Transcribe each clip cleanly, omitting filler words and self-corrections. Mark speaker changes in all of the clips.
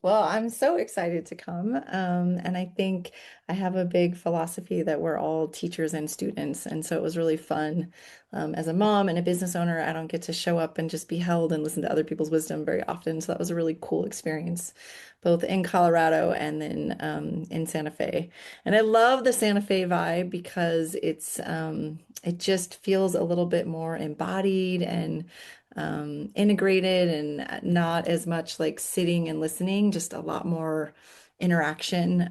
Speaker 1: Well, I'm so excited to come. And I think I have a big philosophy that we're all teachers and students. And so it was really fun. As a mom and a business owner, I don't get to show up and just be held and listen to other people's wisdom very often. So that was a really cool experience, both in Colorado and then in Santa Fe. And I love the Santa Fe vibe because it just feels a little bit more embodied and integrated and not as much like sitting and listening, just a lot more interaction.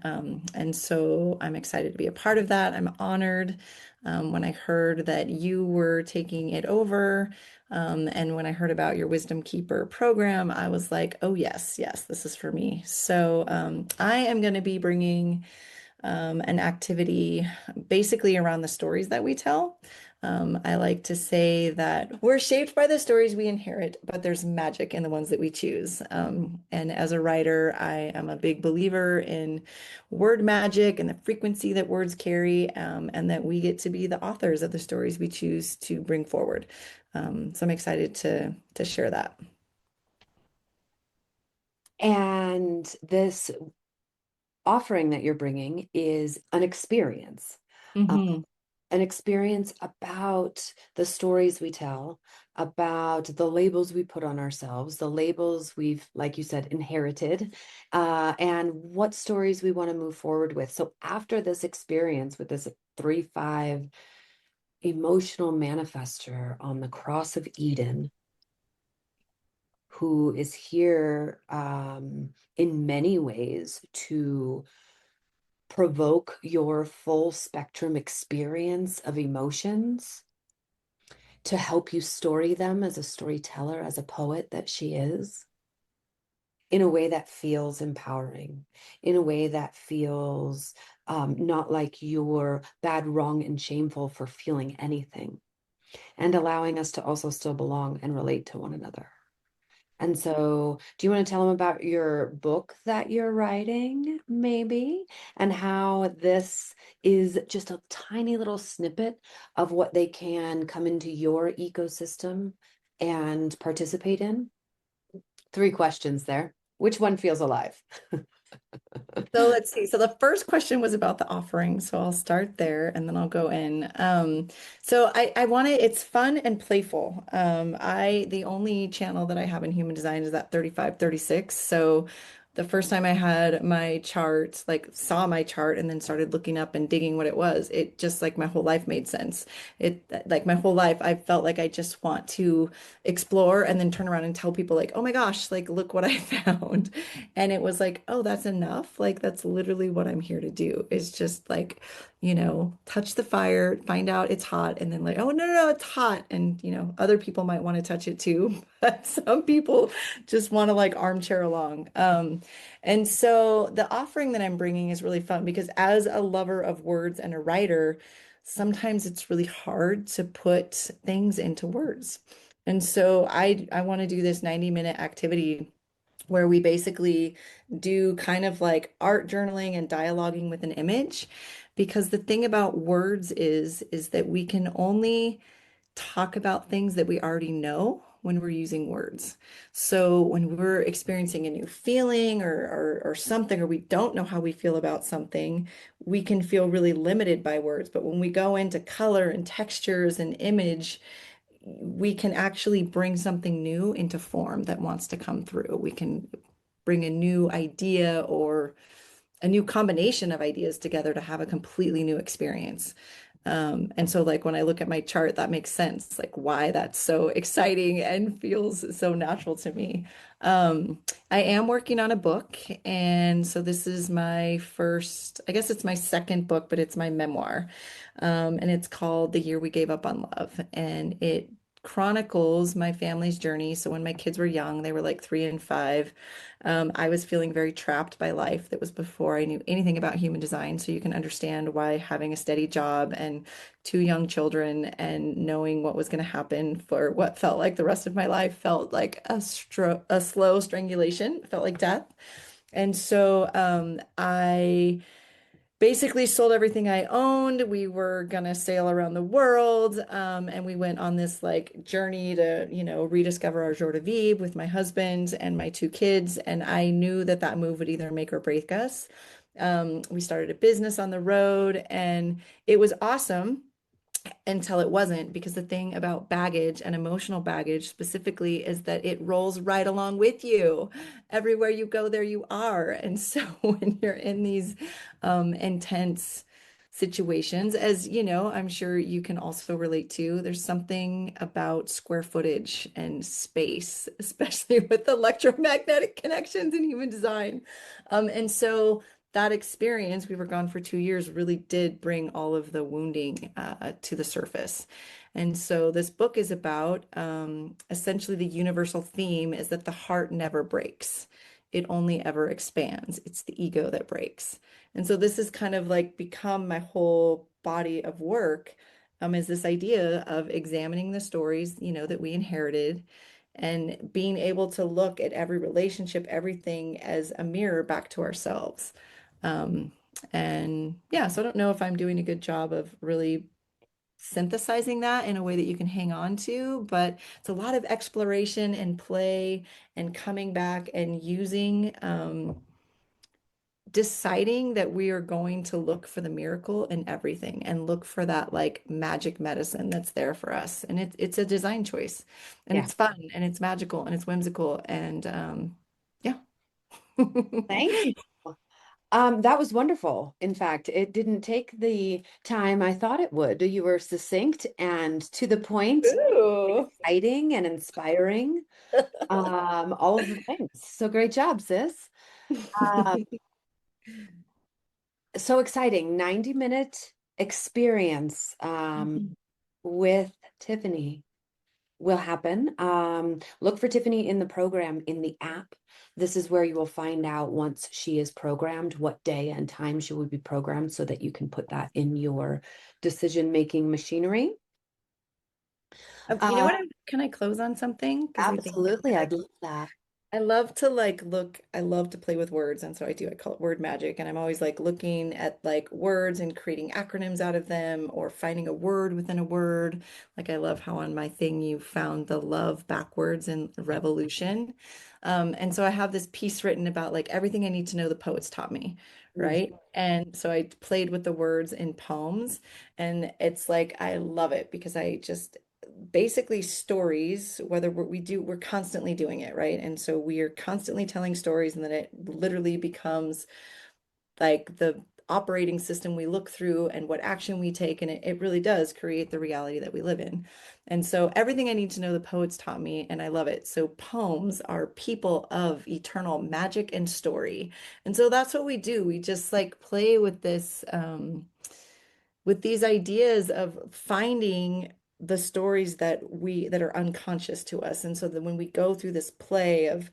Speaker 1: And so I'm excited to be a part of that. I'm honored when I heard that you were taking it over. And when I heard about your Wisdom Keeper program, I was like, oh, yes, yes, this is for me. So I am going to be bringing an activity basically around the stories that we tell. I like to say that we're shaped by the stories we inherit, but there's magic in the ones that we choose. And as a writer, I am a big believer in word magic and the frequency that words carry, and that we get to be the authors of the stories we choose to bring forward. So I'm excited to share that.
Speaker 2: And this offering that you're bringing is
Speaker 1: Hmm.
Speaker 2: an experience about the stories we tell, about the labels we put on ourselves, the labels we've, like you said, inherited, and what stories we want to move forward with. So after this experience with this 3-5 emotional manifester on the cross of Eden, who is here in many ways to provoke your full spectrum experience of emotions, to help you story them as a storyteller, as a poet that she is, in a way that feels empowering, in a way that feels not like you're bad, wrong, and shameful for feeling anything, and allowing us to also still belong and relate to one another. And so, do you want to tell them about your book that you're writing, maybe, and how this is just a tiny little snippet of what they can come into your ecosystem and participate in? Three questions there. Which one feels alive?
Speaker 1: So let's see. So the first question was about the offering. So I'll start there and then I'll go in. So I want to, it's fun and playful. The only channel that I have in human design is that 3536. So the first time I had my chart, like saw my chart and then started looking up and digging what it was, it just like my whole life made sense. It like my whole life, I felt like I just want to explore and then turn around and tell people like, oh my gosh, like look what I found. And it was like, oh, that's enough. Like, that's literally what I'm here to do is just like, touch the fire, find out it's hot, and then like, oh, no, no, no, it's hot. And, other people might want to touch it too, but some people just want to like armchair along. And so the offering that I'm bringing is really fun because as a lover of words and a writer, sometimes it's really hard to put things into words. And so I want to do this 90-minute activity where we basically do kind of like art journaling and dialoguing with an image. Because the thing about words is that we can only talk about things that we already know when we're using words. So when we're experiencing a new feeling or something, or we don't know how we feel about something, we can feel really limited by words. But when we go into color and textures and image, we can actually bring something new into form that wants to come through. We can bring a new idea or a new combination of ideas together to have a completely new experience. And so, like, when I look at my chart, that makes sense, like, why that's so exciting and feels so natural to me. I am working on a book. And so, this is my first, I guess it's my second book, but it's my memoir. And it's called The Year We Gave Up on Love. And it chronicles my family's journey. So when my kids were young, they were like 3 and 5. I was feeling very trapped by life. That was before I knew anything about human design. So you can understand why having a steady job and 2 young children and knowing what was going to happen for what felt like the rest of my life felt like a slow strangulation, felt like death. And so I basically sold everything I owned. We were gonna sail around the world, and we went on this like journey to, rediscover our joie de vivre with my husband and my two kids. And I knew that that move would either make or break us. We started a business on the road, and it was awesome until it wasn't, because the thing about baggage and emotional baggage specifically is that it rolls right along with you. Everywhere you go, there you are. And so when you're in these intense situations, as you know, I'm sure you can also relate to, there's something about square footage and space, especially with electromagnetic connections in human design. And so that experience, we were gone for 2 years, really did bring all of the wounding to the surface. And so this book is about essentially the universal theme is that the heart never breaks. It only ever expands. It's the ego that breaks. And so this has kind of like become my whole body of work, is this idea of examining the stories, that we inherited and being able to look at every relationship, everything as a mirror back to ourselves. Um, and yeah, so I don't know if I'm doing a good job of really synthesizing that in a way that you can hang on to, but it's a lot of exploration and play and coming back and using, deciding that we are going to look for the miracle in everything and look for that like magic medicine that's there for us. And it's a design choice, and
Speaker 2: Yeah.
Speaker 1: it's fun and it's magical and it's whimsical. And yeah.
Speaker 2: Thank you. That was wonderful. In fact, it didn't take the time I thought it would. You were succinct and to the point,
Speaker 1: Ooh.
Speaker 2: exciting and inspiring. All of the things. So great job, sis. Um, so exciting. 90-minute experience with Tiffany will happen. Look for Tiffany in the program in the app. This is where you will find out once she is programmed, what day and time she will be programmed so that you can put that in your decision-making machinery.
Speaker 1: You know
Speaker 2: Uh,
Speaker 1: what? Can I close on something? Because I think
Speaker 2: Absolutely. I'd love that.
Speaker 1: I love to like look, I love to play with words. And so I do, I call it word magic. And I'm always like looking at like words and creating acronyms out of them or finding a word within a word. Like I love how on my thing you found the love backwards in revolution. And so I have this piece written about like everything I need to know the poets taught me,
Speaker 2: Mm.
Speaker 1: right? And so I played with the words in poems, and it's like I love it because I just basically stories, whether we're constantly doing it, right? And so we are constantly telling stories, and then it literally becomes like the operating system we look through and what action we take, and it really does create the reality that we live in. And so everything I need to know the poets taught me, and I love it. So poems are people of eternal magic and story. And so that's what we do. We just like play with this with these ideas of finding the stories that are unconscious to us. And so that when we go through this play of,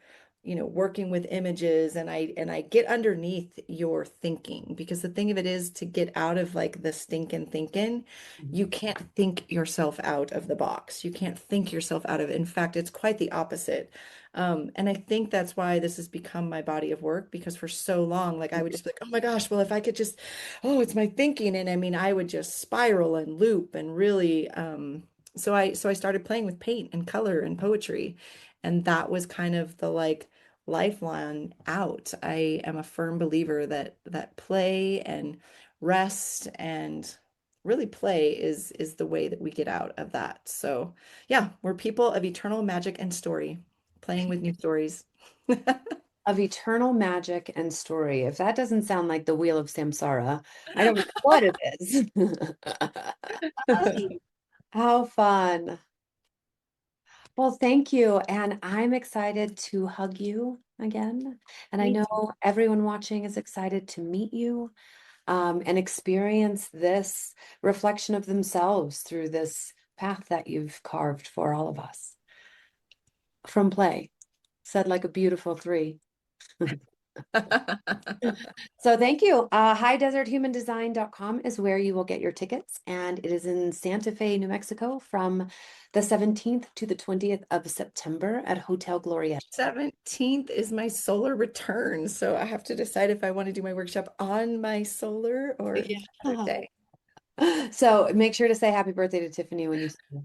Speaker 1: working with images, and I get underneath your thinking, because the thing of it is to get out of like the stinking thinking, you can't think yourself out of the box. You can't think yourself out of it. In fact, it's quite the opposite. And I think that's why this has become my body of work, because for so long, like I would just be like, oh my gosh, well, if I could just, oh, it's my thinking. And I mean, I would just spiral and loop and really, so I started playing with paint and color and poetry. And that was kind of the like lifeline out. I am a firm believer that play and rest and really play is the way that we get out of that. So yeah, we're people of eternal magic and story, playing with new stories.
Speaker 2: Of eternal magic and story. If that doesn't sound like the Wheel of Samsara, I don't know what it is. How fun. Well, thank you. And I'm excited to hug you again. And I
Speaker 1: Me
Speaker 2: know
Speaker 1: too.
Speaker 2: everyone watching is excited to meet you and experience this reflection of themselves through this path that you've carved for all of us. From play, said like a beautiful three. So thank you. HighDesertHumanDesign.com is where you will get your tickets, and it is in Santa Fe, New Mexico from the 17th to the 20th of September at Hotel Gloria.
Speaker 1: 17th is my solar return, so I have to decide if I want to do my workshop on my solar or another
Speaker 2: Yeah.
Speaker 1: day.
Speaker 2: So make sure to say happy birthday to Tiffany when you see her.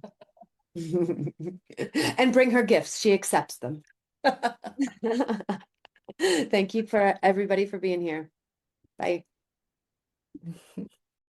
Speaker 2: And bring her gifts. She accepts them. Thank you for everybody for being here. Bye.